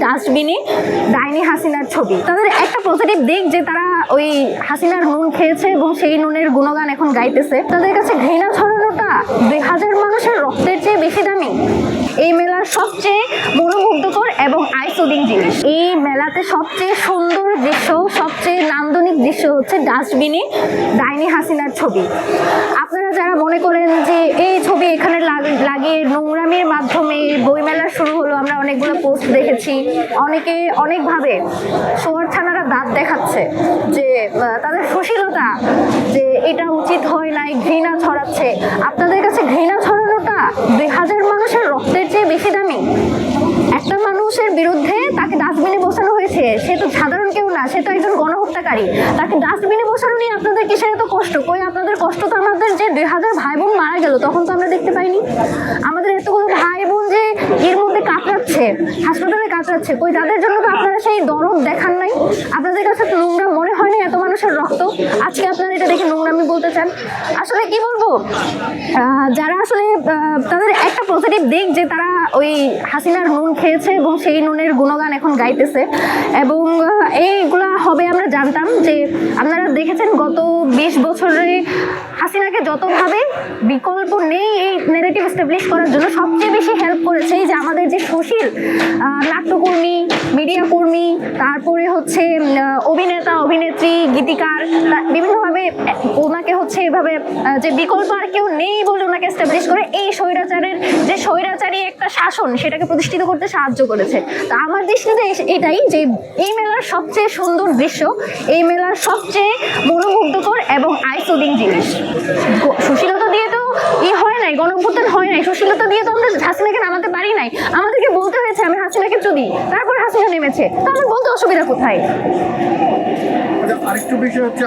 ডাস্টবিনে ডাইনি হাসিনার ছবি। তাদের একটা পজিটিভ দিক যে তারা ওই হাসিনার নুন খেয়েছে এবং সেই নুনের গুণগান এখন গাইতেছে। তাদের কাছে ঘৃণা ছড়ানোটা 2000 মানুষের রক্তের চেয়ে বেশি দামি। এই মেলার সবচেয়ে মনোমুগ্ধকর এবং আইসোডিং জিনিস, এই মেলাতে সবচেয়ে সুন্দর দৃশ্য, সবচেয়ে নান্দনিক দৃশ্য হচ্ছে ডাস্টবিনে ডাইনি হাসিনার ছবি। আপনারা যারা মনে করেন যে এই ছবি এখানে লাগিয়ে নোংরামির মাধ্যমে বইমেলা শুরু হলো, আমরা অনেকগুলো পোস্ট দেখেছি, অনেকে অনেকভাবে সোয়ার থানারা দাঁত দেখাচ্ছে যে তাদের সুশীলতা, যে এটা উচিত হয় নাই, ঘৃণা ছড়াচ্ছে। আপনাদের কাছে ঘৃণা ছড়ানোটা 2000 মানুষের রক্তের চেয়ে বেশি দামি। একটা মানুষের বিরুদ্ধে তাকে ডাস্টবিনে বসানো হয়েছে, সে তো সাধারণ কেউ না, সে তো একজন গণহত্যাকারী। তাকে ডাস্টবিনে বসানো নিয়ে আপনাদের কিসের এত কষ্ট? কই আপনাদের কষ্ট তো আমাদের যে 2000 ভাই বোন মারা গেল তখন তো আমরা দেখতে পাইনি। আমাদের এতগুলো ভাই বোন যে এর মধ্যে কাতরাচ্ছে, হাসপাতালে কাতরাচ্ছে, কই তাদের জন্য তো আপনারা সেই দরদ দেখান নাই? আপনাদের কাছে তো নোংরা মনে হয় না এত মানুষের রক্ত? আজকে আপনারা এটা দেখে নোংরামি বলতে চান? আসলে কি বলবো, যারা আসলে তাদের একটা পজিটিভ দিক যে তারা ওই হাসিনার নুন খেয়েছে এবং সেই নুনের গুণগান এখন গাইতেছে, এবং এইগুলা হবে আমরা জানতাম। যে আপনারা দেখেছেন গত 20 বছরে হাসিনাকে যতভাবে বিকল্প নেই এই নেগেটিভ এস্টাবলিশ করার জন্য সবচেয়ে বেশি হেল্প করেছে এই যে আমাদের যে সুশীল নাট্যকর্মী, মিডিয়া কর্মী, তারপরে হচ্ছে অভিনেতা, অভিনেত্রী, গীতিকার, বিভিন্নভাবে ওনাকে হচ্ছে এভাবে যে বিকল্প আর কেউ নেই বলে ওনাকে এস্টাবলিশ করে এই স্বৈরাচারের যে স্বৈরাচারী একটা শাসন সেটাকে প্রতিষ্ঠিত করতে সাহায্য করেছে। তো আমার দৃষ্টিতে এটাই যে এই মেলার সবচেয়ে সুন্দর দৃশ্য, এই মেলার সবচেয়ে মনোমুগ্ধকর এবং আইসোডিং জিনিস। সুশীলতা দিয়ে তো হয় নাই, গণঅভ্যুত্থান হয় নাই, সুশীলতা দিয়ে তো আমরা হাসিনাকে নামাতে পারি নাই। আমাদেরকে বলতে হয়েছে আমি হাসিনাকে চুদি, তারপর হাসিনা নেমেছে, তো আমার বলতে অসুবিধা কোথায়? আরেকটু বিষয় হচ্ছে